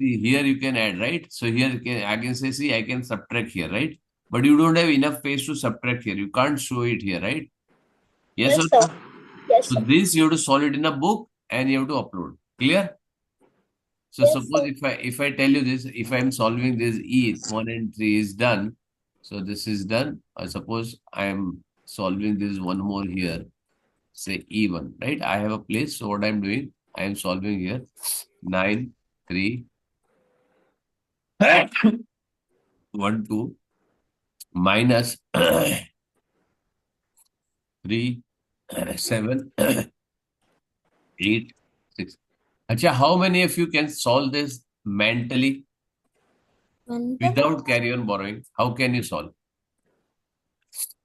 See, here you can add, right? So here I can say, see, I can subtract here, right? But you don't have enough space to subtract here. You can't show it here, right? Yes or Yes, sir. no? Yes, So sir. this you have to solve it in a book and you have to upload. Clear? So Yes, suppose sir. if I tell you this, if I'm solving this E, 1 and 3 is done. So this is done. Suppose I am solving this one more here, say E1, right? I have a place. So what I'm doing, I am solving here 9, 3, 1, 2 minus 3, 7, 8, 6. Acha, how many of you can solve this mentally without carry on borrowing? How can you solve?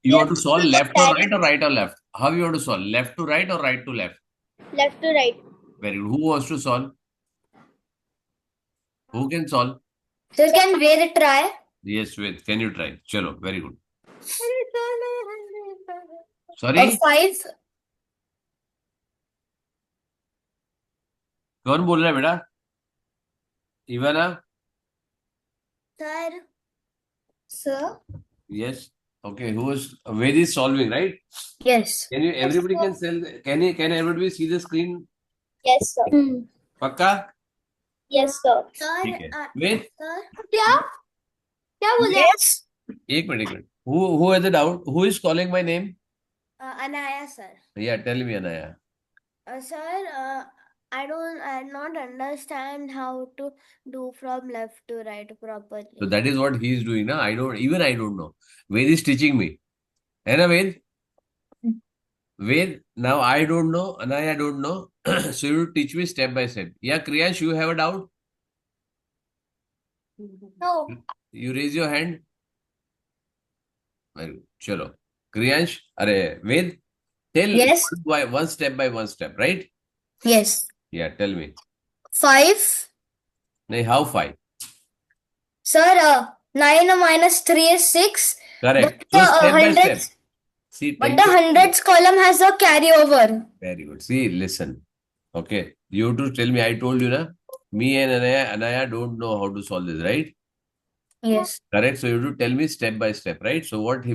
You want to Left solve to left or right, right or right or left? How you want to solve? Left to right or right to left? left to right. Very good. Who wants to solve? Who can solve? Sir, can Ved try? Yes, wait. Can you try? Chalo, very good. Sorry? 5. कौन बोल रहा है बेटा? Ivana? Sir. Sir? Yes. Okay. Who is Ved is solving, right? Yes. Can you? Everybody can sell. Can everybody see the screen? Yes, sir. पक्का? Yes, sir. ठीक है. Ved? Sir? क्या क्या बोले? Yes. एक minute. Who has a doubt? Who is calling my name? Anaya, sir. Yeah, tell me, Anaya. Sir, I not understand how to do from left to right properly. So that is what he is doing. Na? I don't know. Ved is teaching me. है ना Ved? Ved, now I don't know, Anaya don't know. So you teach me step by step. Yeah, Kriyansh, you have a doubt? No. You raise your hand. Very good. Chalo. Kriyansh, Ved, tell Yes. one step by one step, right? Yes. Yeah, tell me. 5. Nahi, how 5? Sir, 9 minus 3 is 6. Correct. But So step by step. hundreds. See, But the hundreds column has a carryover. Very good. See, listen. Okay. You have to tell me, I told you, na? Me and Anaya don't know how to solve this, right? Yes. Correct. So you have to tell me step by step, right? So what she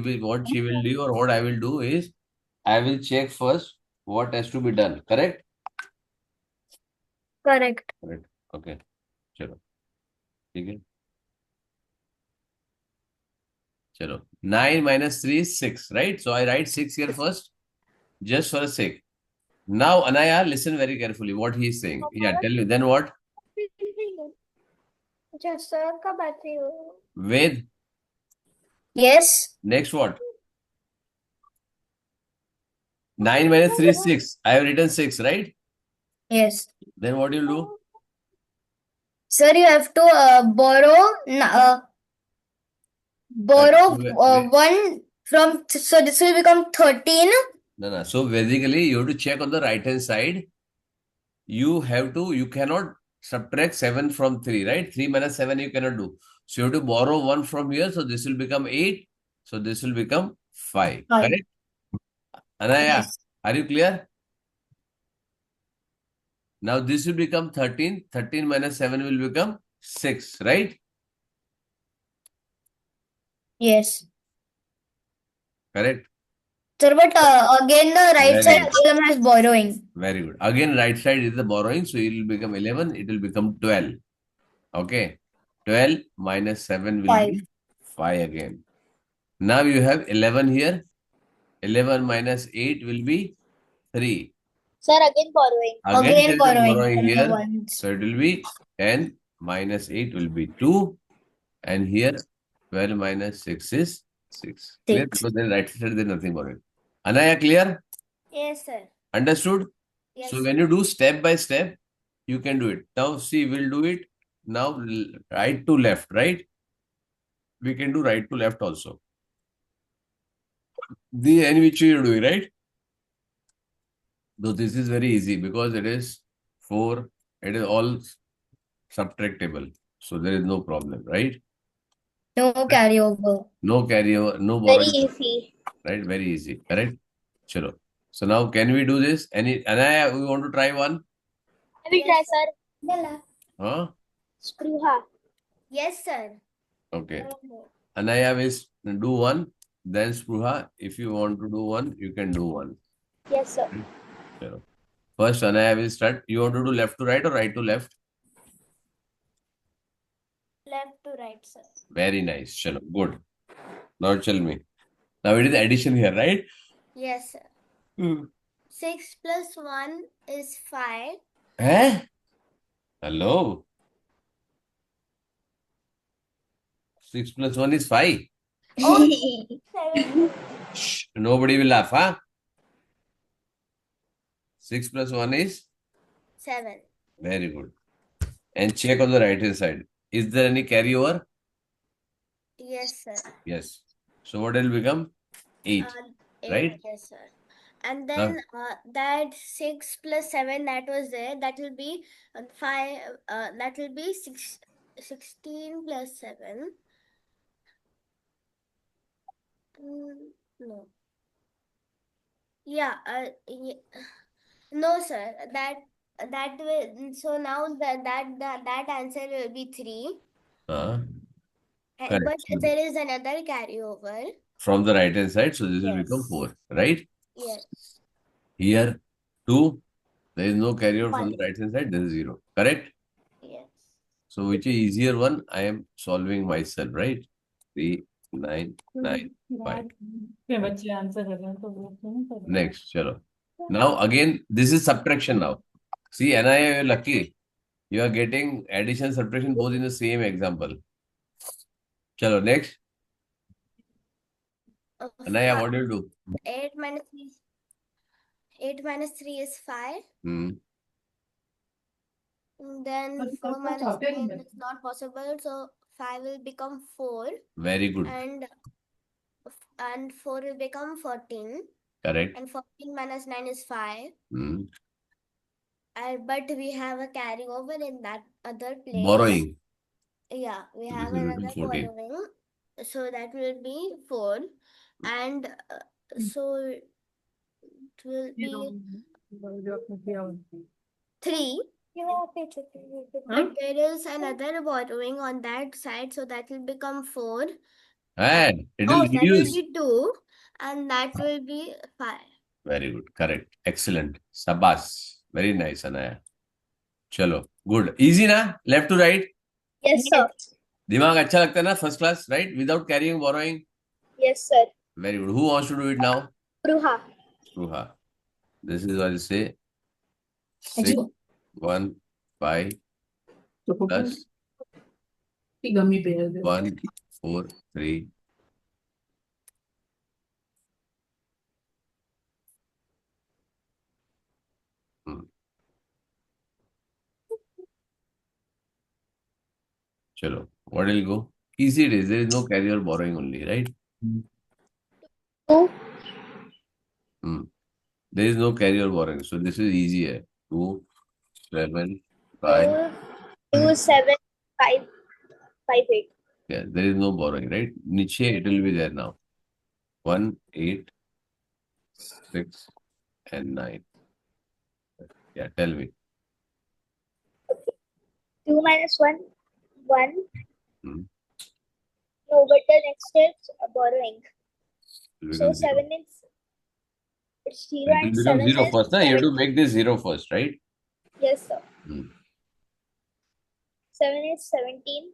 will do or what I will do is I will check first what has to be done. Correct? Correct. Correct. Okay. चलो ठीक है चलो 9 minus 3 is 6, right? So I write 6 here first, just for a sake. Now, Anaya, listen very carefully what he is saying. Yeah, tell me. Then what? Just sir, कब आती हो? Ved. Yes. Next what? 9 minus 3 is 6. I have written 6, right? Yes. Then what you will do? Sir, you have to borrow one from, so this will become 13. No. So basically, you have to check on the right hand side. You cannot subtract 7 from 3, right? 3 minus 7 you cannot do. So you have to borrow 1 from here. So this will become 8. So this will become 5. Correct? Anaya, Yes. are you clear? Now this will become 13. 13 minus 7 will become 6, right? Yes. Correct? Sir, but again the right Very side good. column has borrowing. Very good. Again, right side is the borrowing. So it will become 11. It will become 12. Okay. 12 minus 7 will 5. be 5 again. Now you have 11 here. 11 minus 8 will be 3. Sir, again borrowing. Again there is a borrowing borrowing here. ones. So it will be 10 minus 8 will be 2. And here 12 minus 6 is 6. Clear? 6. Because then right side there is nothing borrowed. Anaya, clear? Yes, sir. Understood? Yes. So when you do step by step, you can do it. Now see, we'll do it now right to left, right? We can do right to left also. The any which you're doing, right? Though this is very easy because it is 4, it is all subtractable. So there is no problem, right? No carryover. No carryover, no Very borrowing, easy. right? Very easy, correct? Chalo. So now can we do this? Anaya, we want to try one? I will try, sir. Huh? Spruha. Yes, sir. Okay. No. Anaya will do one, then Spruha. If you want to do one, you can do one. Yes, sir. Chalo. First, Anaya will start. You want to do left to right or right to left? Left to right, sir. Very nice. Chalo. Good. Now tell me. Now it is addition here, right? Yes, sir. 6 plus 1 is 5. Eh? Hello. 6 plus 1 is 5. Oh, 7. Shh. Nobody will laugh, huh? 6 plus 1 is 7. very good. And check on the right hand side. Is there any carryover? Yes, sir. Yes. So what will become? 8. 8, Right? yes, sir. And Now, then that 6 plus 7 that was there, that will be 5, that will be 16 plus 7. No. Yeah, no, sir. That will, so now that answer will be 3. correct. But there is another carryover. From the right hand side, so this will become Yes. 4. Right? Yes. Here, 2. There is no carryover from the 1. right hand side. This is 0. Correct? Yes. So which is easier one? I am solving myself, right? 3, 9, 9, 5. बच्चे answer कर रहे हैं तो वो क्यों कर रहे हैं? Next, chalo. Now again, this is subtraction now. See, Anaya, you're lucky. You are getting addition, subtraction both in the same example. Chalo, next. Anaya, what do you do? 8 minus 3. 8 minus 3 is 5. Then But 4 that's minus not 9 happening. is not possible, so 5 will become 4, Very good. and 4 will become 14, Correct. and 14 minus 9 is 5. Hmm. But we have a carryover in that other place. Borrowing. Yeah, we So have this will become another 14. borrowing, so that will be 4, and so it will be जो आपने किया उनकी 3. हाँ? But there is another borrowing on that side, so that will become 4. And it will Oh, that will reduce. be 2, and that will be 5. Very good. Correct. Excellent. Sabas. Very nice, Anaya. Chalo. Good. Easy na? Left to right. Yes, sir. दिमाग अच्छा लगता है ना? First class, right? Without carrying, borrowing. Yes, sir. Very good. Who wants to do it now? Spruha. Spruha. This is what I say. 6, 1, 5 plus गमी बेर 1, 4, 3. Chalo. What will go? Easy it is. There is no carrier borrowing only, right? 2. There is no carrier borrowing. So this is easier. 2, 7, 5. 2, 7, 5, 5, 8. Yeah, there is no borrowing, right? Niche, it will be there now. 1, 8, 6, and 9. Yeah, tell me. 2 minus 1, 1. Hmm. No, but the next is borrowing. It will So become 0. 7 is it's 0 It and will become 7 0 is first. Na? You have 7. to make this 0 first, right? Yes, sir. 7 is 17.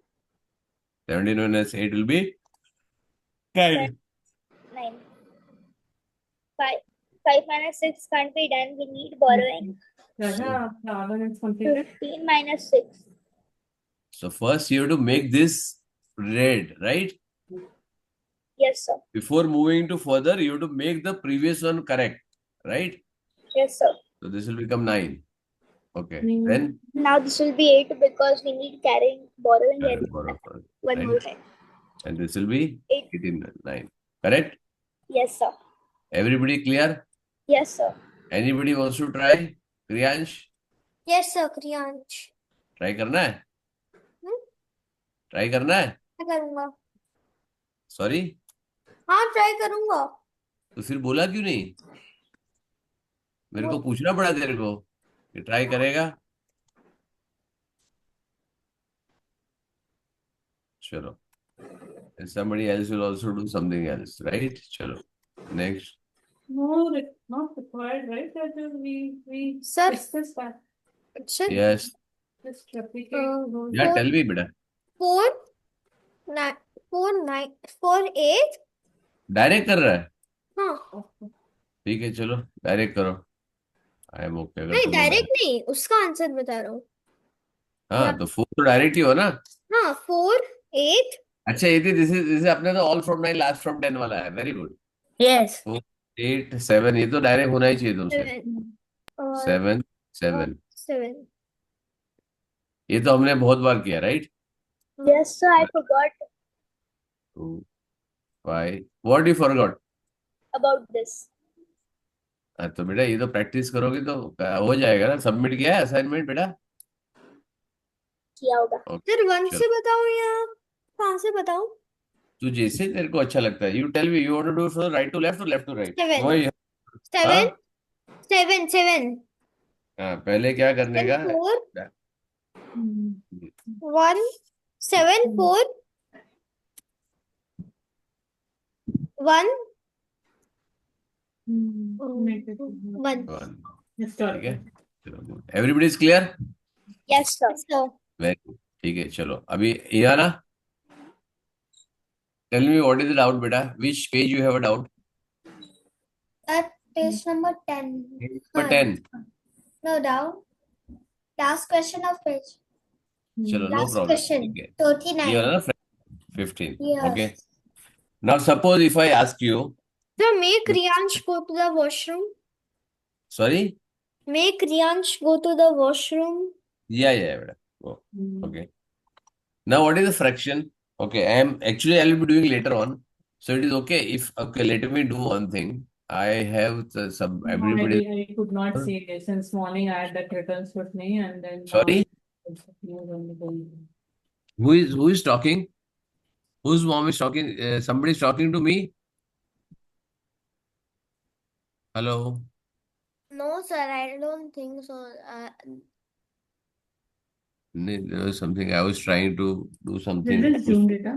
17 minus 8 will be 9. 9. 5 minus 6 can't be done. We need borrowing. it's completed. 15 minus 6. So first you have to make this red, right? Yes, sir. Before moving to further, you have to make the previous one correct, right? Yes, sir. So this will become 9. Okay. Hmm. Then Now this will be 8 because we need carrying borrowing I will and borrow first, one right? more time. And this will be 8. 18, 9. Correct? Yes, sir. Everybody clear? Yes, sir. Anybody wants to try? Kriyansh? Yes, sir, Kriyansh. Try करना है? Try करना है? मैं करूँगा. Sorry? हाँ, try करूँगा. तो फिर बोला क्यों नहीं? मेरे को पूछना पड़ा तेरे को कि ट्राई करेगा? चलो, and somebody else will also do something else, right? चलो, next. No, it's not required, right? That we Sir. discussed that. Sir, Yes. Just replicate those. Yeah, tell me बेटा. 4 9 4 9 4 8 डायरेक्ट कर रहा है? हाँ ठीक है, चलो डायरेक्ट करो. आई एम ओके अगर नहीं तुम लोग डायरेक्ट नहीं उसका आंसर बता रहा हूँ. हाँ, तो 4 तो डायरेक्ट ही हो ना. हाँ 4 8 अच्छा, ये दिस अपने तो ऑल फ्रॉम 9 लास्ट फ्रॉम 10 वाला है. Very good. यस 4 8 7 ये तो डायरेक्ट होना ही चाहिए तुमसे. 7 और 7 7 7 ये तो हमने बहुत बार किया, right? Yes, sir, I forgot 2 5 what you forgot? about this. तो बेटा ये तो प्रैक्टिस करोगे तो हो जाएगा ना. सबमिट किया है असाइनमेंट बेटा? किया होगा. ओके, सर 1 चलो. से बताऊँ या कहाँ से बताऊँ? तू जैसे तेरे को अच्छा लगता है. You tell me, you want to do from right to left और लेफ्ट टू राइट. 7 वही. 7 हाँ 7 7 हाँ, पहले क्या करने का? 4 1 7 4 1 Make it 1 1. historical. ठीक है, चलो good. Everybody is clear? Yes, sir. so very good. ठीक है, चलो अभी ये आना. Tell me what is the doubt बेटा. Which page you have a doubt? at page number 10 number 10. no down last question of page चलो, no last problem. question ठीक है, 39 ये वाला ना 15. yes okay. Now suppose if I ask you. so make Riyansh go to the washroom sorry. make Riyansh go to the washroom या बेटा. Okay. Now, what is the fraction? Okay, I'll be doing later on. So it is okay if, okay, let me do one thing. I have some, No, everybody, I could not see this. Since morning I had that returns with me and then sorry, it's only going. who is talking? Whose mom is talking? Somebody is talking to me? Hello? no sir I don't think so There was something, I was trying to do something. Will this Zoom data?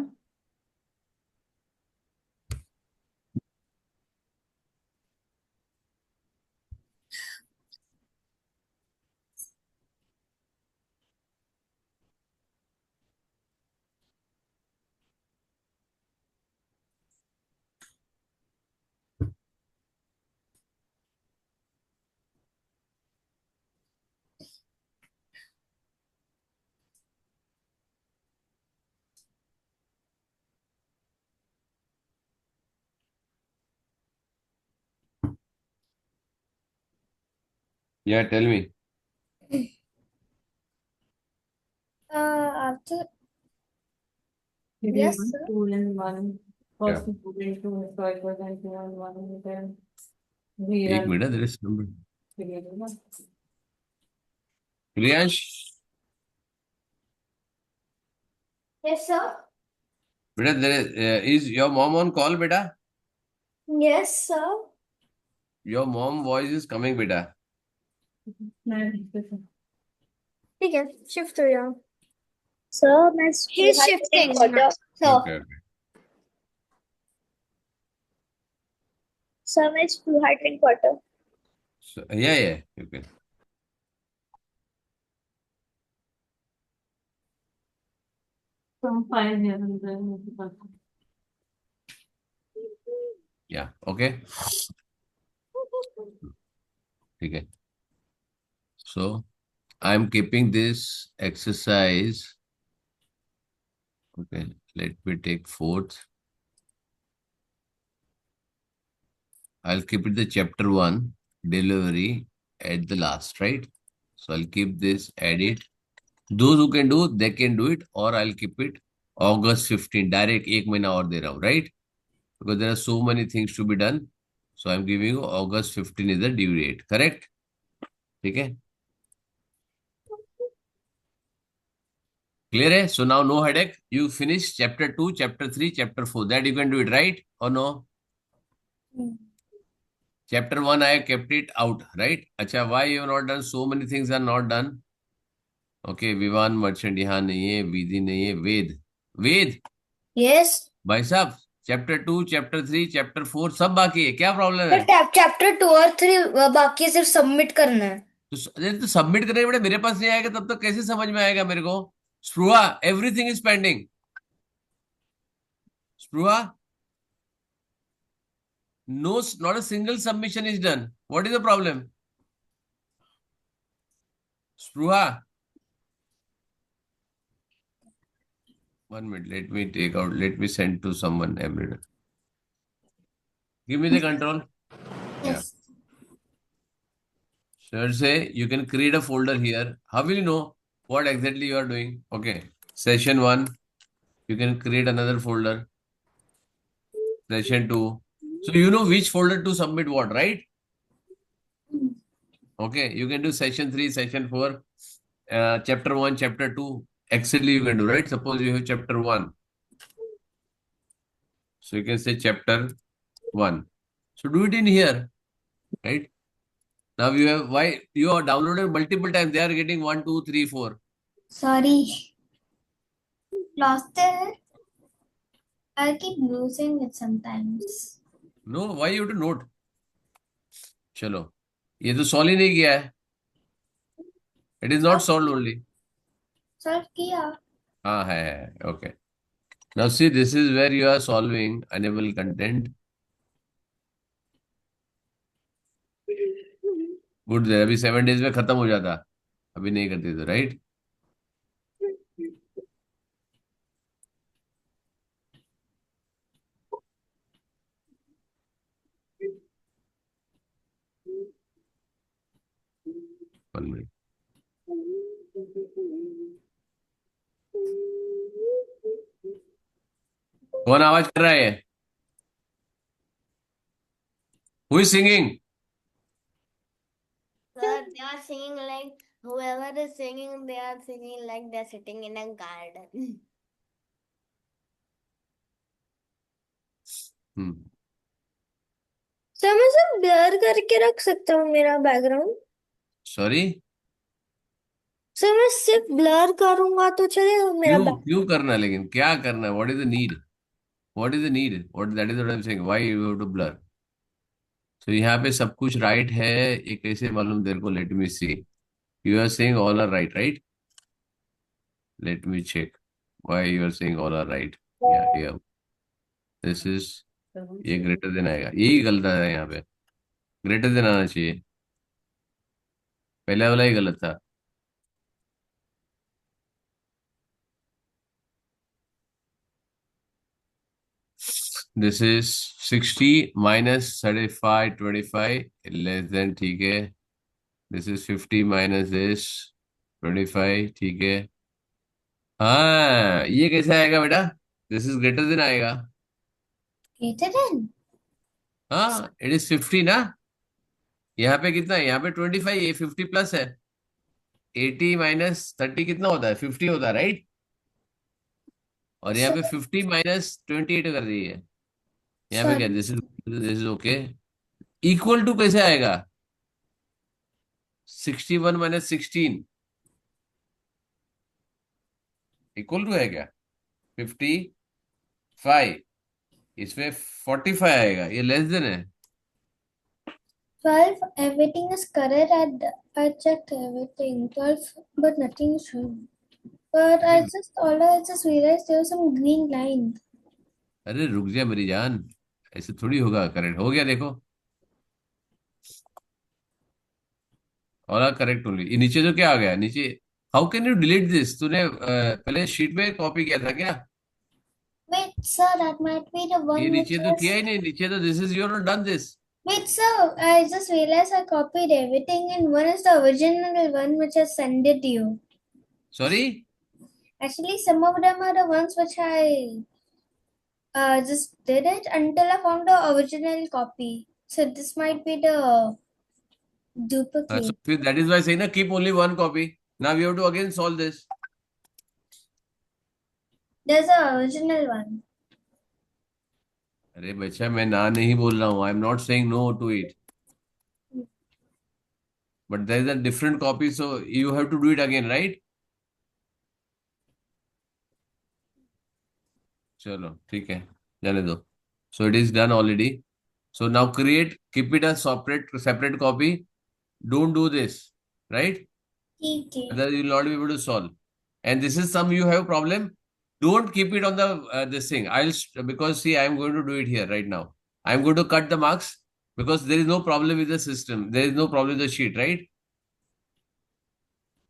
Yeah, tell me. after Maybe yes one, sir 2 and 1. Yeah. First 2 into historical and 2 and 1 and then एक minute, there is number. real. Priyansh, yes sir beta, is your mom on call, beta? yes sir Your mom voice is coming, beta. ठीक है shift हो जाओ Sir, मैं he's school shifting quarter. so Okay. Sir, मैं school hardly quarter. So, yeah, you can. From 5 here and then. Yeah, okay. Okay. So, I'm keeping this exercise. Okay, let me take 4th. I'll keep it the chapter 1, delivery, at the last, right? So, I'll keep this, add it. Those who can do, they can do it, or I'll keep it August 15, direct 1 महीना और दे रहा हूँ, right? Because there are so many things to be done. So, I'm giving you August 15 is the due date, correct? ठीक है? Clear है? So now no headache. You finish chapter 2, chapter 3, chapter 4. That you can do it, right? Or no? Chapter 1, I kept it out, right? Acha, why you have not done? So many things are not done. Okay, Vivan merchant यहाँ नहीं है, विधि नहीं है, वेद. वेद Yes. भाई साहब, chapter 2, chapter 3, chapter 4 सब बाकी है, क्या प्रॉब्लम पर है? चैप्टर 2 और 3 बाकी है, सिर्फ सबमिट करना है। तो सबमिट करने के बाद मेरे पास नहीं आएगा तब तक कैसे समझ में आएगा मेरे को? Spruha, everything is pending. Spruha, no, not a single submission is done, what is the problem? Spruha, 1 minute, let me take out, let me send to someone every day. Give me the control. Yeah. Yes. Sir say you can create a folder here. How will you know what exactly you are doing? Okay. Session 1, you can create another folder. Session 2. So you know which folder to submit what, right? Okay. You can do session 3, session 4, chapter 1, chapter 2. Excel you can do, right? Suppose you have chapter 1. So you can say chapter 1. So do it in here, right? Now you have, why you are downloaded multiple times. They are getting 1, 2, 3, 4. Sorry. Lost it. I keep losing it sometimes. No, why you have to note? चलो, ये तो solve ही नहीं किया है. It is not solve only. Solve किया. हाँ है. Okay. Now see, this is where you are solving enable content. Good. अभी 7 days में खत्म हो जाता, अभी नहीं करते तो, राइट? One minute. कौन आवाज कर रहा है? Who is singing? Sir, they are singing like whoever is singing, they are singing like they're sitting in a garden. Sir मैं सब ब्लर करके रख सकता हूँ मेरा बैकग्राउंड? सॉरी, सर मैं सिर्फ ब्लर करूंगा तो चलेगा मेरा क्यों क्यों करना है? लेकिन क्या करना है? What is the need? What is the need? What, that is what I am saying, why you have to blur? तो यहाँ पे सब कुछ राइट है, ये कैसे मालूम तेरे को? Let me see. You are saying all are right, right? Let me check why you are saying all are right. Yeah, here. This is, ये ग्रेटर देन आएगा, यही गलत है यहाँ पे. ग्रेटर देन आना चाहिए, पहले वाला ही गलत था. This is 60 minus 35, 25 less than, ठीक है. दिस इज 50 minus this 25, ठीक है. हाँ, ये कैसे आएगा बेटा? दिस इज ग्रेटर देन आएगा. greater than. हाँ, इट इज 50 ना. यहाँ पे कितना है? यहाँ पे 25, ये 50 प्लस है. 80 minus 30 कितना होता है? 50 होता है, राइट? और यहाँ पे 50 minus 28 कर दी है. यहाँ पे क्या? This is okay. Equal to कैसे आएगा? 61 minus 16 इक्वल टू है क्या? 55. इसमें 45 आएगा, ये लेस देन है. 12, everything is correct. I checked everything. 12, but nothing is showing. But I just realized there was some green line. अरे रुक जा मेरी जान, ऐसे थोड़ी होगा. करेक्ट हो गया, देखो. और करेक्ट ओनली. ये नीचे तो क्या आ गया नीचे? How can you delete this? तूने पहले शीट में कॉपी किया था क्या? Wait, sir, that might be the ये one which नीचे तो किया ही was. नहीं. नीचे तो this is your done this. Wait, sir, I just realized I copied everything, and one is the original one which I sent it to you. Sorry. Actually, some of them are the ones which I just did it until I found the original copy. So this might be the So duplicate. that is why I say na, keep only one copy. Now we have to again solve this. There's the original one. अरे बच्चा, मैं ना नहीं बोल रहा हूँ. I am not saying no to it, but there is a different copy, so you have to do it again, right? चलो ठीक है, जाने दो. So it is done already. So now keep it a separate copy. Don't do this, right? ठीक है. Otherwise you will not be able to solve. And this is some you have problem. Don't keep it on the this thing. Because see, I am going to do it here right now. I am going to cut the marks because there is no problem with the system. There is no problem with the sheet, right?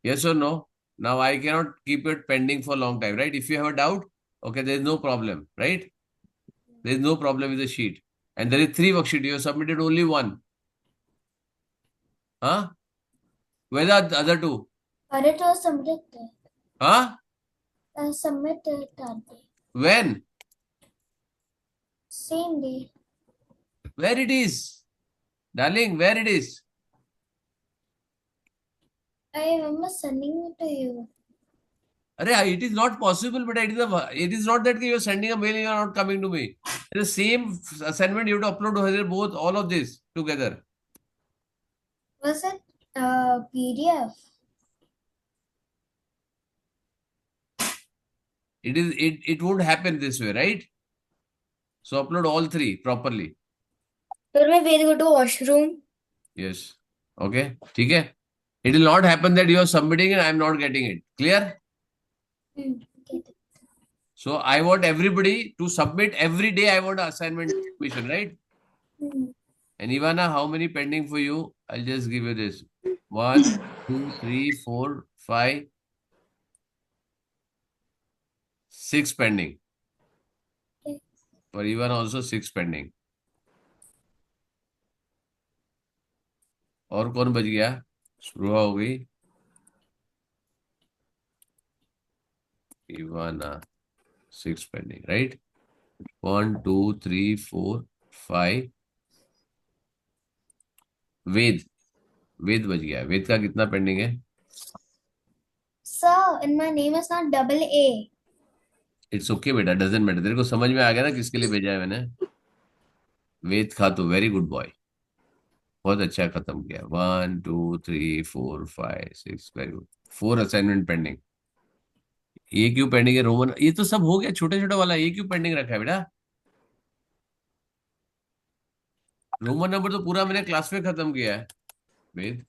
Yes or no? Now I cannot keep it pending for a long time, right? If you have a doubt, okay, there is no problem, right? There is no problem with the sheet. And there is 3 worksheet. You have submitted only 1. Huh? Where are the other 2? अरे तो submitted. Huh? I submitted that day. When? Same day. Where it is? Darling, where it is? I remember sending it to you. Arey, it is not possible, but it is not that you are sending a mail and you are not coming to me. It is the same assignment you have to upload both, all of this together. Was it PDF? It won't happen this way, right? So upload all 3 properly. Sir, मैं will go to washroom. Yes. Okay. ठीक है. It will not happen that you are submitting and I am not getting it. Clear? Get it. So I want everybody to submit every day. I want an assignment submission, right? And Ivana, how many pending for you? I'll just give you this. 1, 2, 3, 4, 5, 6 pending. Okay. For Ivana also 6 pending. और कौन बच गया? स्पृहा हो गई. Ivana 6 pending, right? 1, 2, 3, 4, 5. वेद बच गया. वेद का कितना पेंडिंग है? Sir, and my name is not double A. It's okay बेटा, डजेंट मैटर. तेरे को समझ में आ गया ना किसके लिए भेजा है मैंने? वेद खातू, वेरी गुड बॉय, बहुत अच्छा खत्म किया. 1, 2, 3, 4, 5, 6, वेरी गुड. 4 assignment pending. ये क्यों पेंडिंग है रोमन? ये तो सब हो गया, छोटे छोटे वाला ये क्यों पेंडिंग रखा है बेटा? रोमन नंबर तो पूरा मैंने क्लास में खत्म किया है. वेद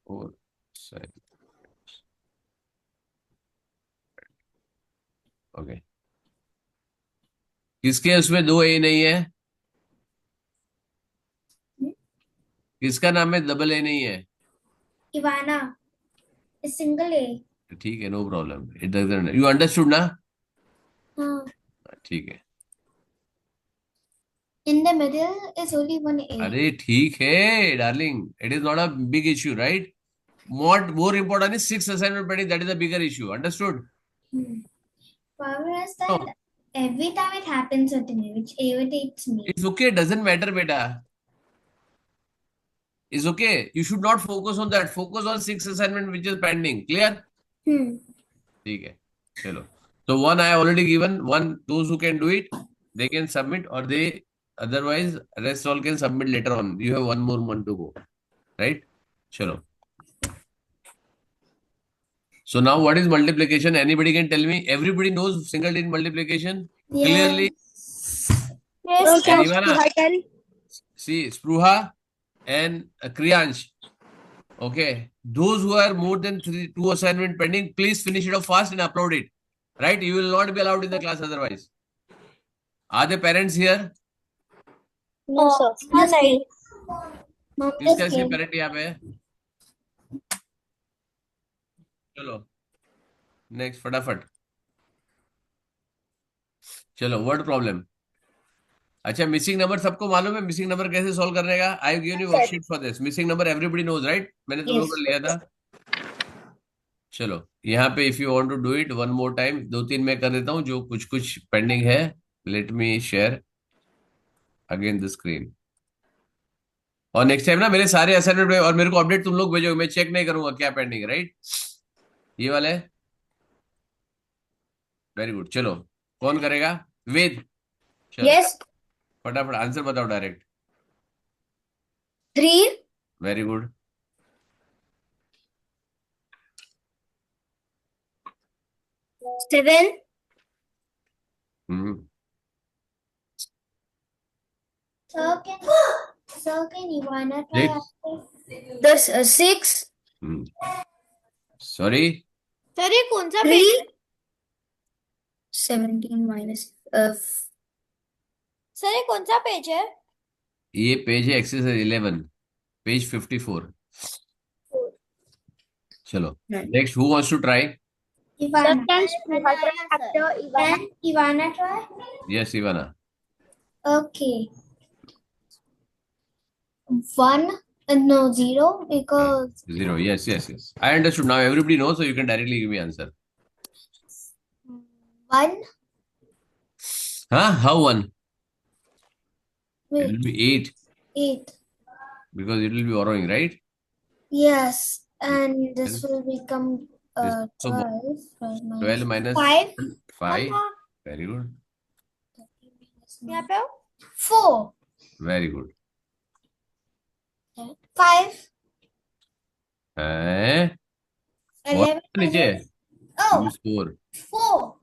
और ओके. किसके उसमें 2 ए नहीं है? किसका नाम है डबल ए नहीं है? Ivana is single A. ठीक है, no problem. It doesn't, you understood ना? हाँ. ठीक है. In the middle is only one A. अरे ठीक है darling, it is not a big issue, right? More important is 6 assignment pending. That is a bigger issue. Understood? Problem is that No, every time it happens with me, which irritates me. it's okay. Doesn't matter, beta. It's okay. You should not focus on that. Focus on 6 assignment which is pending. Clear? ठीक है. चलो. So 1 I already given. 1, those who can do it, they can submit, or they otherwise rest all can submit later on. You have 1 more month to go, right? चलो. So now what is multiplication? Anybody can tell me? Everybody knows single digit multiplication clearly. Yes. Okay, And Ivana, Spruha, tell. see, Spruha and Kriyansh. Okay. Those who are more than 2 assignment pending, please finish it off fast and upload it. Right? You will not be allowed in the class otherwise. Are the parents here? No, sir. Yes, Yes, Mom किसका just इसके came. Parent यहाँ पे है? चलो next फटाफट. चलो word problem. अच्छा, missing number सबको मालूम है? मिसिंग नंबर कैसे सॉल्व करने का? I given you worksheet for this. Missing number everybody knows, right? मैंने तुम लोग को लिया था. चलो यहाँ पे if you want to do it one more time, 2-3 मैं कर देता हूँ जो कुछ कुछ पेंडिंग है. Let me share again the screen. और नेक्स्ट टाइम ना मेरे सारे असाइनमेंट और मेरे को अपडेट तुम लोग भेजोगे, मैं चेक नहीं करूंगा क्या पेंडिंग है, राइट? ये वाला है. Very good. चलो कौन करेगा? वेद. चलो Yes. फटाफट आंसर बताओ direct. 3, very good. 7, Sir, can Ivana try Six. after this 6? Sorry. Sir ये कौन सा पेज है? 17 minus सर ये कौन सा पेज है? ये पेज है एक्सरसाइज 11, पेज 54. चलो next, who wants to try? Sir Ivana. can Spruha try after Ivana? Can Ivana try? Yes Ivana. Okay. 1, no, 0, because 0. Yes, yes, yes. I understood. Now everybody knows, so you can directly give me answer. 1. Huh? How 1? It Wait, will be 8 8. because it will be borrowing, right? Yes, and this will become This so 12. 12 minus 5. 5. Very good. यहाँ पे आओ. 4. Very good. 5. Eh? 11 नीचे minus. Oh, use 4. 4.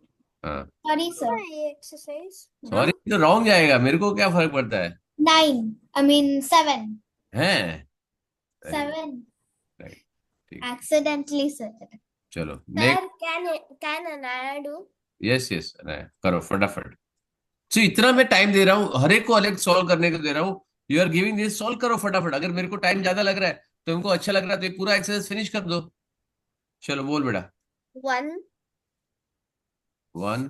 हाँ. Sorry, sir. ये exercise. Sorry, तो wrong जाएगा, मेरे को क्या फर्क पड़ता है? 9. I mean 7. हैं? 7. Right. ठीक. Accidentally said it. चलो sir next. can Anaya do? Yes yes, करो फटाफट. सो इतना मैं टाइम दे रहा हूँ, हर एक को अलग सॉल्व करने को दे रहा हूँ. You are giving this, solve करो फटाफट. अगर मेरे को टाइम ज्यादा लग रहा है, तुमको अच्छा लग रहा है, तो ये पूरा एक्सरसाइज फिनिश कर दो. चलो बोल बेटा. 1, 1,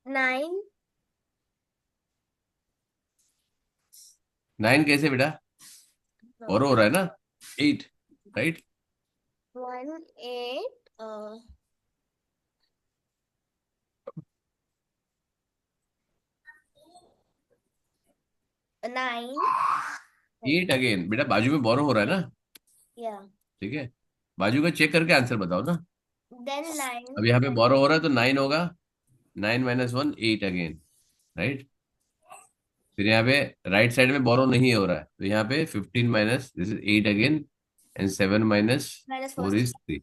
9, 9 कैसे बेटा? और हो रहा है ना? 8, राइट? 1, 8, 9, 8 अगेन बेटा, बाजू में बोरो हो रहा है ना? yeah, ठीक है, बाजू का चेक करके आंसर बताओ ना. then 9, अब यहाँ पे बोरो हो रहा है तो 9 होगा. 9 minus 1, 8 अगेन, राइट? फिर यहाँ पे राइट साइड में बोरो नहीं हो रहा है, तो यहाँ पे 15 minus this is 8 again, and 7 minus minus 4 4. is 3.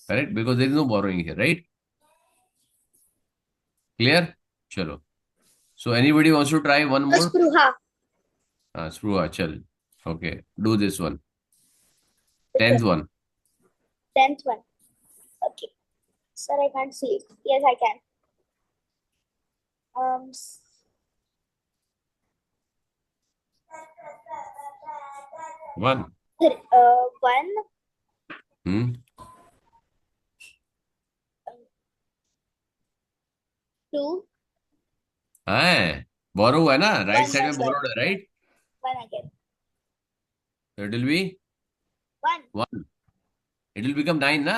Correct? Because there is no borrowing here, right? Clear? चलो. So anybody wants to try one more? Spruha. Spruha, chal. Okay, do this one. 10th one. 10th one. Okay. Sir, I can't see it. Yes, I can. One. 1, Hmm. 2, हाँ, borrow हुआ है ना? Right One side में plus borrowed है, right? 1 again. So it will be 1. 1. It will become 9, na?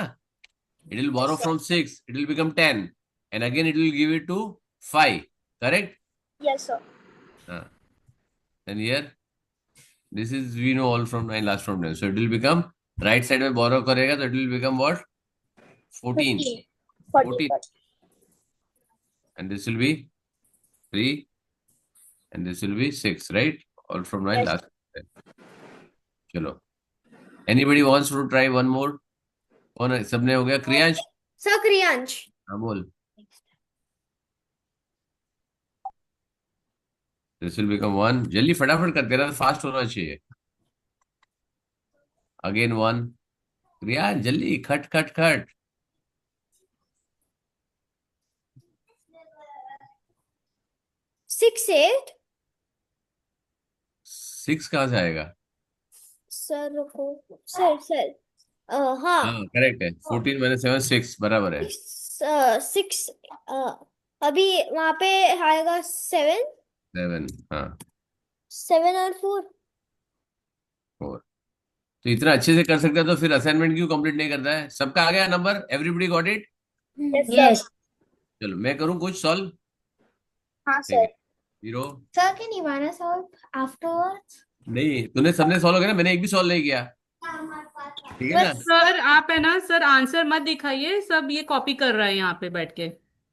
It will borrow Yes, sir. from 6. It will become 10. And again it will give it to 5. Correct? Yes, sir. And here, this is, we know all from 9, last from 10. So it will become, right side में borrow करेगा, so it will become what? 14. 15. 40. 14. 40. And this will be 3. And this will be 6, right? All from 9, Yes. last from 10. चलो. Anybody wants to try one more? कौन है? सबने हो गया? Kriyansh? Sir, Kriyansh. हाँ बोल. This will become 1. जल्दी फटाफट कर, तेरा फास्ट होना चाहिए. Again 1. क्रियांश जल्दी, खट खट खट. 6, 8. 6 कहाँ से आएगा? सर रुको. सर. हाँ. हाँ करेक्ट है. 14 minus 7, 6 बराबर है. 6. अभी वहां पे आएगा 7. 7. हाँ 7 और 4. 4. तो इतना अच्छे से कर सकता है, तो फिर असाइनमेंट क्यों कंप्लीट नहीं करता है? सबका आ गया number? Everybody got it? Yes. चलो मैं करूँ कुछ सॉल्व. हाँ ठीक है. Sir. Hero. Sir, can Ivana solve afterwards? नहीं, तूने सबने सॉल्व हो गया ना, मैंने एक भी सॉल्व नहीं किया. ठीक है ना? सर आप है ना सर, आंसर मत दिखाइए, सब ये कॉपी कर रहा है यहाँ पे बैठ के.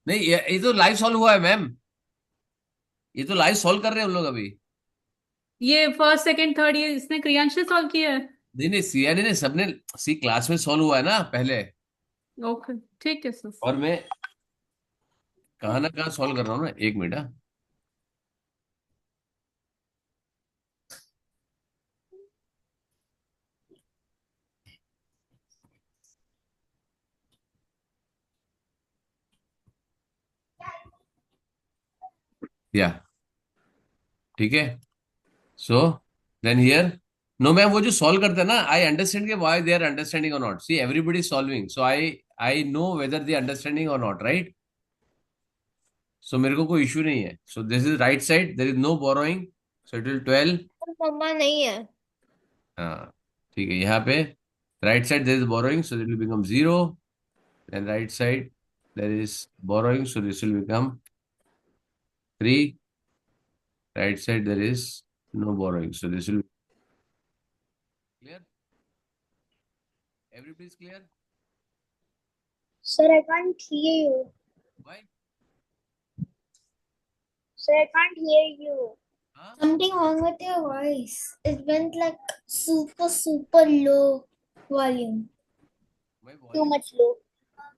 नहीं, ये तो लाइव सॉल्व हुआ है मैम. ये तो लाइव सॉल्व कर रहे हैं उन लोग अभी. ये फर्स्ट सेकंड थर्ड ये इसने क्रियांश ने सॉल्व किया है. नहीं नहीं, सीआरडी ने सबने, सी क्लास में सॉल्व हुआ है ना पहले. ओके ठीक है सर. और मैं कहाँ ना कहाँ सॉल्व कर रहा हूँ ना, 1 मिनट। हाँ, या ठीक है। So then here, no ma'am, वो जो सॉल्व करते हैं ना, आई अंडरस्टैंड के why they are understanding or not. See everybody solving, so I know whether they understanding or not, right. सो मेरे को कोई इशू नहीं है। So this is right side, there is no borrowing, so it will 12। मम्मा नहीं है। हाँ ठीक है, यहाँ पे right side there is borrowing, so it will become 0, and right side there is borrowing, so this will become 3, right side there is no borrowing, so this will be clear. Everybody is clear? Sir, I can't hear you. Why? Sir, I can't hear you. Huh? Something wrong with your voice. It went like super, super low volume. My Too volume. much low.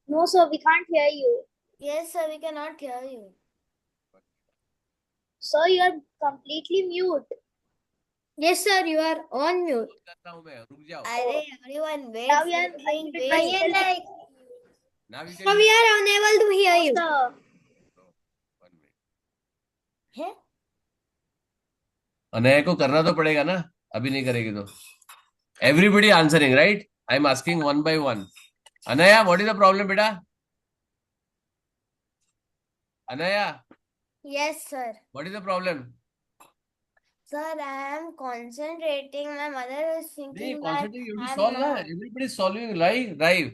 No, sir, we can't hear you. Yes, sir, we cannot hear you. Sir, you are completely mute. Yes, sir, you are on mute. बोल करता हूँ मैं, रुक जाओ। Arey, everyone, wait. Now we are saying unmuted. wait. I like. Now you So can. we are unable to hear you. Sir, 1 minute. है? अनया को करना तो पड़ेगा ना, अभी नहीं करेगी तो। Everybody answering, right? I am asking one by one. Anaya, what is the problem, बेटा? Anaya, Yes, sir. what is the problem? Sir, I am concentrating. My mother is नहीं, thinking that concentrate, you have to I'm solve ना. not. Everybody is solving, right?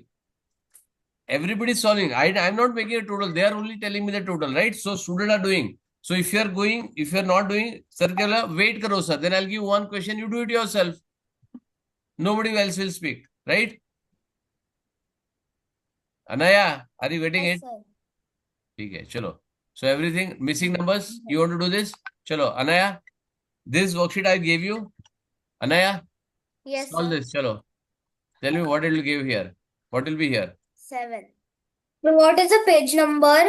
Everybody is solving. I'm not making a total. They are only telling me the total, right? So students are doing. So if you are going, if you are not doing, sir kehla, wait karo sir. Then I'll give one question. You do it yourself. Nobody else will speak, right? Anaya, are you getting Yes, it? sir. ठीक है, चलो. So everything missing numbers. You want to do this? चलो, Anaya. This worksheet I gave you. Anaya, Yes, solve sir. this. चलो. Tell me what it will give here. What will be here? 7. So what is the page number?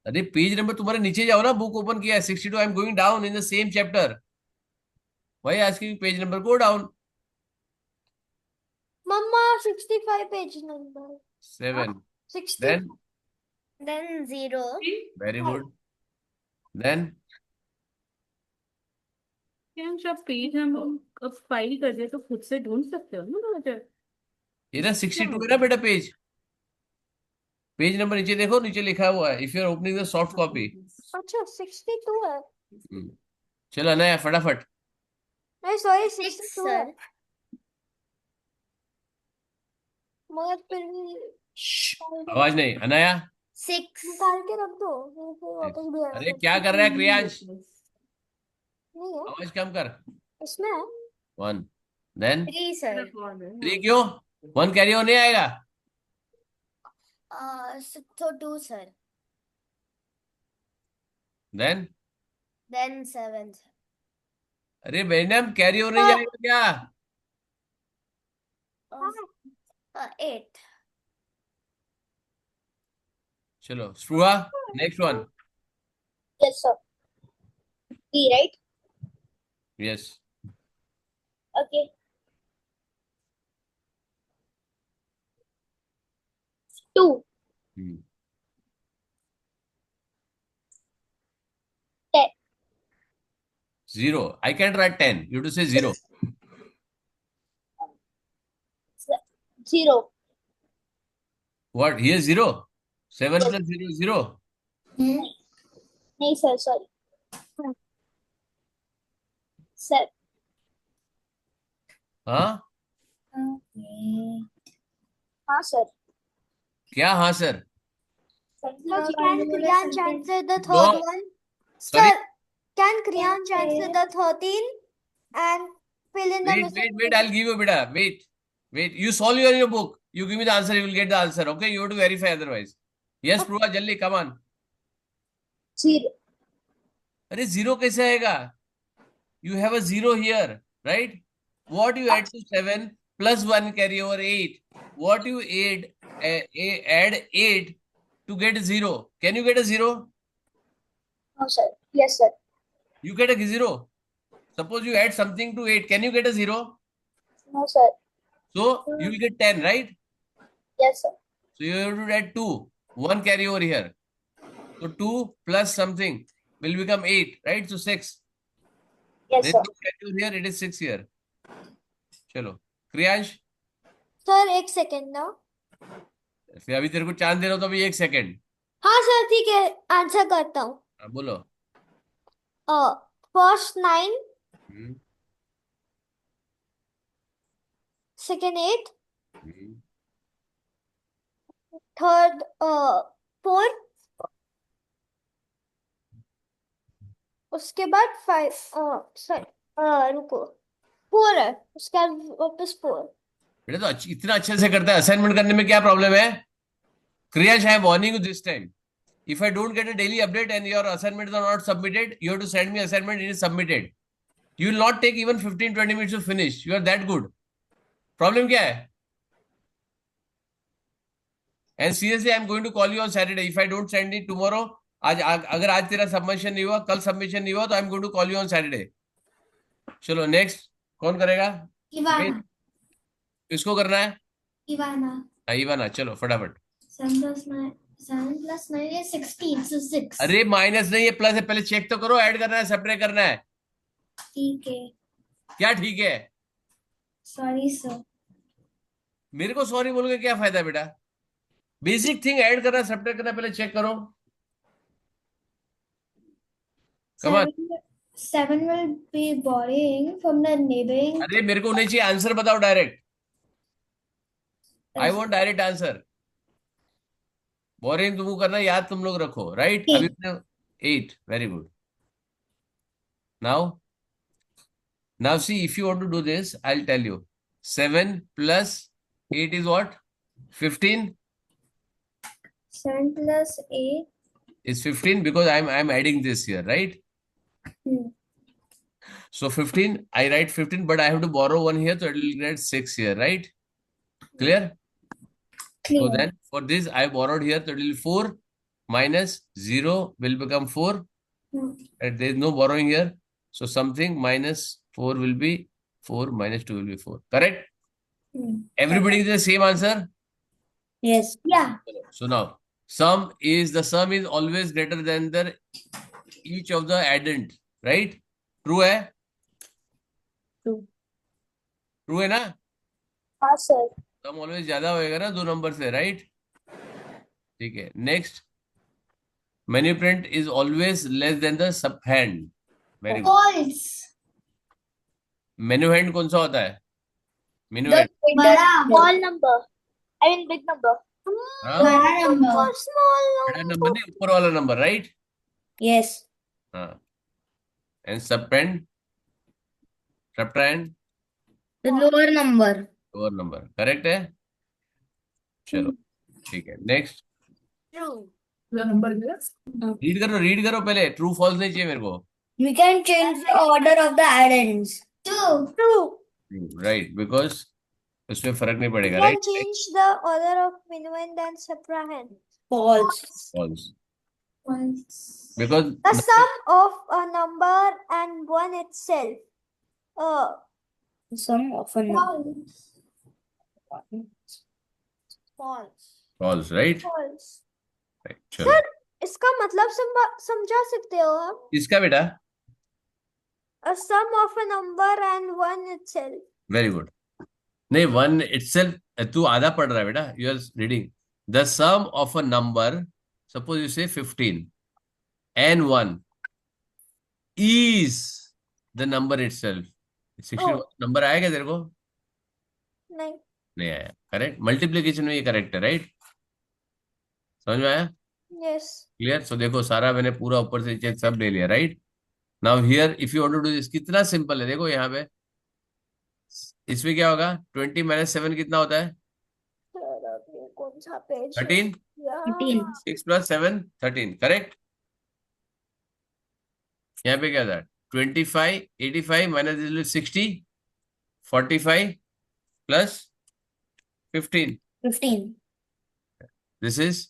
अरे page number तुम्हारे नीचे जाओ ना, book open किया है 62. I am going down in the same chapter. Why asking page number? Go down. Mama, 65 page number. 7. 60. Then Then 0. very good. Then Priyansh, आप page number अब file कर दे तो खुद से ढूंढ सकते हो ना मुझे। ये ना 62 है ना बेटा पेज. पेज नंबर नीचे देखो, नीचे लिखा हुआ है, if you are opening the soft copy. अच्छा 62 है. चलो नया फटाफट. नहीं सॉरी 62 है. मगर फिर भी आवाज नहीं. अनाया, 6 निकाल के रख दो. फिर वापस भी आएगा. अरे क्या कर रहा है क्रियांश? नहीं है आवाज कम कर. इसमें है. 1. Then 3 sir. 3 क्यों? 1 कैरी ऑन नहीं आएगा. तो 2 सर. Then Then 7 sir. अरे मैडम कैरी ऑन नहीं जाएगा क्या? 8. चलो Spruha, next one. yes, sir. 3, right? Yes. Okay. 2. 10. 0. I can't write 10. You have to say 0. 0. What? Here 0. 7 plus 0 is 0. नहीं sir, sorry. 7. हाँ हाँ sir. क्या? हाँ sir. Can Kriyansh answer the No. third one? Sorry? Sir, can Kriyansh answer the 13 and fill in the Wait, missing? wait, wait. I'll give you, beta. Wait, wait. You solve your book. You give me the answer. You will get the answer. Okay? You have to verify otherwise. Yes, Pruva, jaldi, come on. 0. अरे 0 कैसे आएगा? You have a 0 here, right? What you add to 7 plus 1 carry over 8. What you add 8 to get a 0. Can you get a 0? No, sir. Yes, sir. You get a 0. Suppose you add something to 8. Can you get a 0? No, sir. So you will get 10, right? Yes, sir. So you have to add 2. 1 carry over here. So 2 plus something will become 8, right? So 6. Yes, There is sir. no carry over here. It is 6 here. चलो Kriyansh, sir एक second ना. फिर अभी तेरे को chance दे रहा हूं तो अभी 1 सेकेंड. हाँ सर ठीक है, आंसर करता हूँ. बोलो. फर्स्ट 9, हम्म, सेकेंड 8, हम्म. थर्ड 4, उसके बाद 5. सॉरी रुको, 4 है, उसके बाद वापस 4. बेटा तो इतना अच्छे से करता है. असाइनमेंट करने में क्या प्रॉब्लम है? Kriyansh, I am warning you this time. If I don't get a daily update and your assignments are not submitted, you have to send me assignment. It is submitted. You will not take even 15-20 minutes to finish. You are that good. Problem क्या है? And seriously, I am going to call you on Saturday. If I don't send it tomorrow, अगर आज तेरा submission नहीं हुआ, कल submission नहीं हुआ, तो I am going to call you on Saturday. चलो नेक्स्ट कौन करेगा? इवाना. किसको करना है? इवाना. इवाना. चलो फटाफट. 7 plus 9 is 16, so 6. अरे माइनस नहीं है, प्लस है. पहले चेक तो करो. ऐड करना है, सेपरेट करना है. ठीक है. क्या ठीक है? Sorry sir. मेरे को सॉरी बोलोगे क्या फायदा बेटा? बेसिक थिंग ऐड करना, सब्ट्रैक्ट करना, पहले चेक करो. Come on. 7 will be borrowing from the neighboring. अरे मेरे को नहीं चाहिए आंसर, बताओ direct. I want direct answer. Borrowing तुमको करना, याद तुम लोग रखो. राइट? अभी 8. Very good. Now see, if you want to do this, I will tell you. 7 plus 8 is what? 15. 7 plus 8 is 15 because I'm adding this here, right? So 15, I write 15, but I have to borrow 1 here, so it will get 6 here, right? Clear? So then for this I borrowed here, so it will be 4 minus 0 will become 4. And there is no borrowing here, so something minus 4 will be 4 minus 2 will be 4. Correct? Everybody is the same answer? Yes. Yeah. So now the sum is always greater than the each of the addend, right? True है? True है ना? हाँ sir. सम always ज्यादा होएगा ना 2 number से, right? ठीक है. नेक्स्ट, मैन्युप्रेंट is always less than the subtrahend. Very good. False. Minuend कौन सा होता है? Minuend Small number. I mean big number. बड़ा number. Small बड़ा नंबर नहीं, ऊपर वाला नंबर, राइट? Yes. हाँ. And subtrahend The lower number. Lower number. Correct है? चलो ठीक है. Next True. रीड करो पहले. ट्रू फॉल्स नहीं चाहिए मेरे को. We can change the order of the addends. True. Right, because उसमें फर्क नहीं पड़ेगा, We can right? change the order of minuend and subtrahend. False. False. False. Because The sum of a number and one itself. Sum of a number. False. False, right? False. चलो. इसका मतलब समझा सकते हो आप? इसका बेटा A sum of a number and one itself. Very good. नहीं, वन इटसेल्फ तू आधा पढ़ रहा है बेटा. You are reading the sum of a number. Suppose you say 15 and 1 is the number itself. 16 number आया क्या तेरे को? नहीं. नहीं आया. करेक्ट. मल्टीप्लीकेशन में ये करेक्ट है, राइट? समझ में आया? Yes. क्लियर? सो देखो, सारा मैंने पूरा ऊपर से नीचे सब ले लिया, right? Now here if you want to do this, कितना सिंपल है. देखो यहाँ पे इसमें क्या होगा? 20 minus 7 कितना होता है? कौन सा पेज? 13. 13. 6 plus 7 13. करेक्ट? यहाँ पे क्या था? 25 85 minus 60 45 plus 15. 15. This is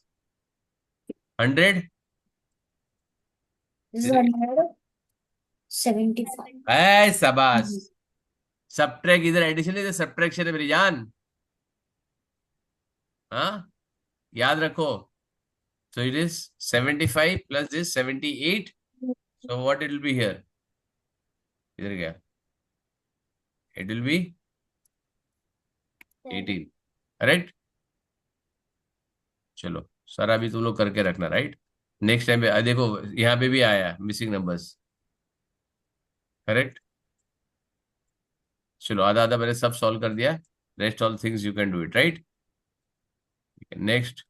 100 This is 175. ऐ शाबाश। सब्ट्रैक्ट, इधर एडिशन है, इधर सब्ट्रैक्शन है मेरी जान। हाँ, याद रखो। So it is 75 plus this 78. So what it will be here? इधर क्या? It will be 18. Correct? चलो सारा भी तुम लोग करके रखना, राइट? नेक्स्ट टाइम पे देखो यहाँ पे भी आया मिसिंग नंबर्स। करेक्ट? चलो आधा आधा मैंने सब सॉल्व कर दिया। Rest all things you can do it, right? Next.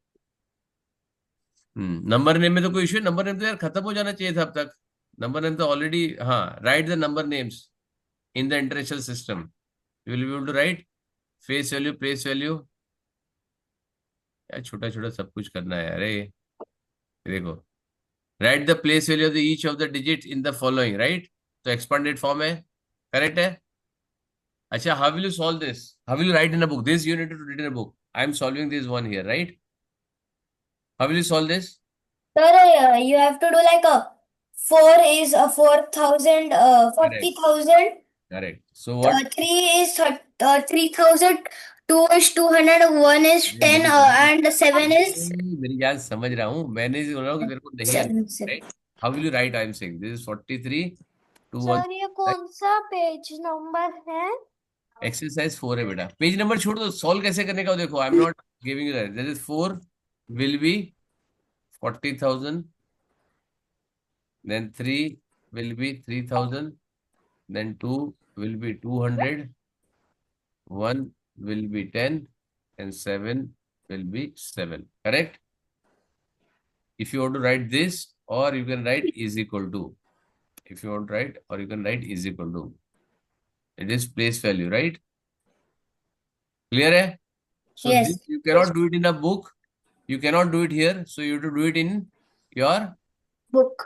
Number name में तो कोई इश्यू, नंबर नेम तो यार खत्म हो जाना चाहिए था अब तक। नंबर नेम तो ऑलरेडी, हाँ, write the number names in the international system. You will be able to write face value, place value. यार छोटा छोटा सब कुछ करना है। अरे देखो, write the place value of the each of the digit in the following, right? तो एक्सपांडेड फॉर्म है, करेक्ट है। अच्छा, how will you solve this? How will you write in a book? This you need to read in a book. I am solving this one here, right? How will you solve this? Sir, you have to do like a 4 is 4,000, Correct. 40,000. Correct. So what? 3 is 3,000. 2 is 200. 1 is 10. And 7 is मेरी जान समझ रहा हूँ, मैंने बोल रहा हूँ कि तेरे को नहीं आता, 7. right? How will you write? I am saying this is 43 to 1. Sir ये कौन सा पेज नंबर है? Exercise 4 है बेटा। पेज नंबर छोड़ दो, सॉल्व कैसे करने का वो देखो। आई am not giving you that. This is 4 will be 40,000, then 3 will be 3,000, then 2 will be 200, 1 will be 10, and 7 will be 7. Correct? If you want to write this, or you can write is equal to. If you want to write, or you can write is equal to. It is place value, right? Clear hai? So Yes. this you cannot do it in a book. You cannot do it here. So you have to do it in your Book.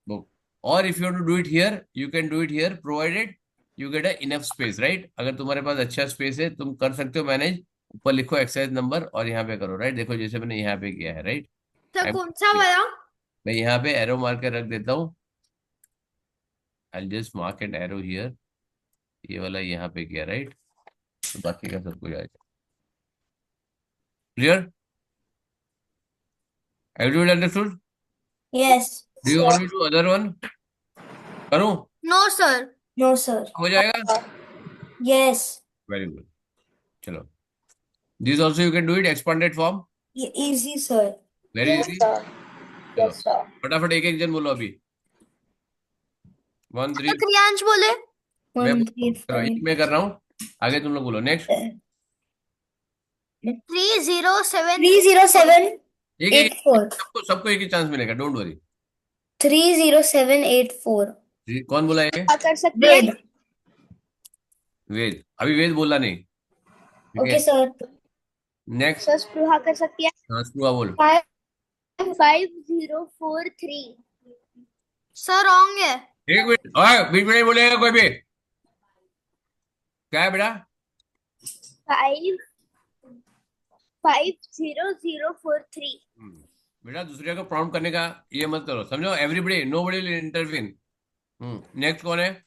book. Or if you want to do it here, you can do it here, provided you get a enough space, right? अगर तुम्हारे पास अच्छा space है, तुम कर सकते हो manage. ऊपर लिखो एक्सरसाइज नंबर और यहाँ पे करो, राइट? देखो जैसे मैंने यहाँ पे किया है, राइट? सर कौन सा वाला? मैं यहाँ पे एरो मार के रख देता हूँ। I'll just mark an arrow here. ये वाला यहाँ पे किया, राइट? तो बाकी का सब कुछ आ जाए। Clear? Everyone understood? Yes. Do you want me to do other one? करूँ? No sir. No, sir. हो जाएगा? Yes. Very good. चलो, this also you can do it expanded form. Easy, sir. Very Yes, easy. sir. चलो Yes, sir. फटाफट एक एक जन बोलो अभी। 1 3 क्रियांश बोले। मैं 1, 3, चलो 5. एक मैं कर रहा हूँ, आगे तुम लोग बोलो। नेक्स्ट 307 307 एक एक 84. सबको एक ही चांस मिलेगा, डोंट वरी। 30784. कौन बोला ये? क्या कर सकते हैं? Wait. वेद। अभी वेद बोला नहीं, ठीक Okay, है? sir. नेक्स्ट सर स्पृहा कर सकती है। हाँ स्पृहा बोल। 5043। सर रॉन्ग है। एक मिनट, ओए बीच में नहीं बोलेगा कोई भी। क्या है बेटा? 50043। बेटा दूसरे को प्रॉम्प्ट करने का ये मत करो, समझो? Everybody, nobody will intervene. Next कौन है?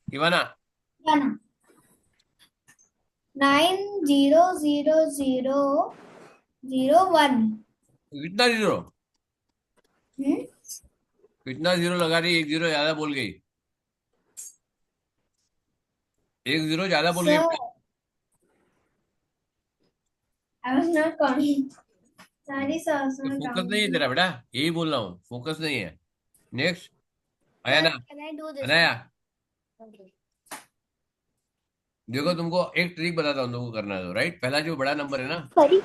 इवाना। 900001. कितना जीरो? कितना जीरो लगा रही? एक जीरो ज्यादा बोल गई, एक जीरो ज्यादा बोल गई। Sir, I was not counting. Sorry, sir. I was not focus नहीं है counting. तेरा बेटा, यही बोल रहा हूँ, फोकस नहीं है। Next Ayana. Can I do this? Anaya, Okay. देखो तुमको एक ट्रिक बताता हूँ तुमको करना है तो, राइट? पहला जो बड़ा नंबर है ना Sorry.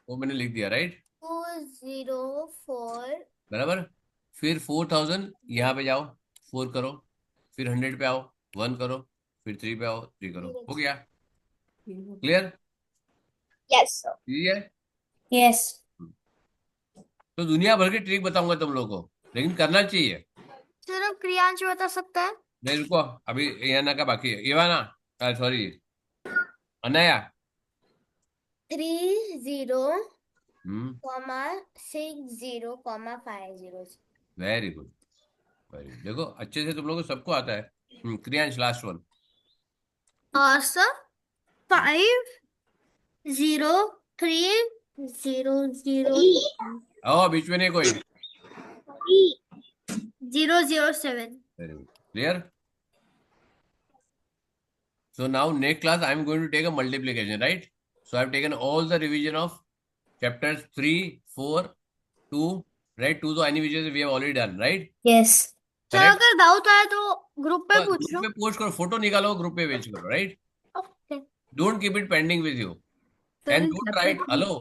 वो मैंने लिख दिया, राइट? 204। बराबर। फिर 4000 यहाँ पे जाओ, 4 करो, फिर 100 पे आओ, 1 करो, फिर 3 पे आओ, 3 करो। हो गया? क्लियर? Yes, sir. ये है। Yes. तो दुनिया भर के ट्रिक बताऊंगा तुम लोगों को, लेकिन करना चाहिए। सिर्फ क्रियांश बता सकता है। नहीं रुको, अभी इवाना का बाकी है। Ivana, sorry Anaya. 30 (60,50) very good, very good. देखो अच्छे से तुम लोगों को सबको आता है। Kriyansh last one. sir, 503,003 आओ बीच में नहीं कोई। 007. Very good, clear. So now next class I am going to take a multiplication, right? So I have taken all the revision of chapters 3, 4, 2, right? 2 तो any which we have already done, right? Yes. Sir Correct? अगर doubt आए तो group पे पूछ group लो. में post करो, photo निकालो, group पे भेज करो, right? Okay. Don't keep it pending with you. Sir, And in don't chapter write, hello,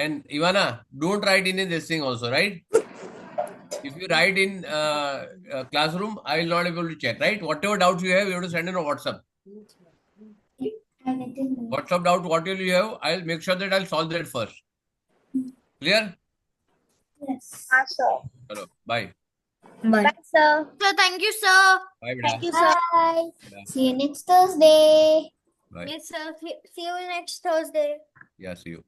and Ivana, don't write in this thing also, right? If you write in classroom, I will not be able to check, right? Whatever doubts you have to send in a WhatsApp. WhatsApp doubt, whatever you have, I'll make sure that I'll solve that first. Clear? Yes. sir. Hello, bye. Bye. Bye, sir. Sir, thank you, sir. Bye, Thank beta. you, sir. Bye. Bye. See you next Thursday. Bye. Yes, sir. See you next Thursday. Yeah, see you.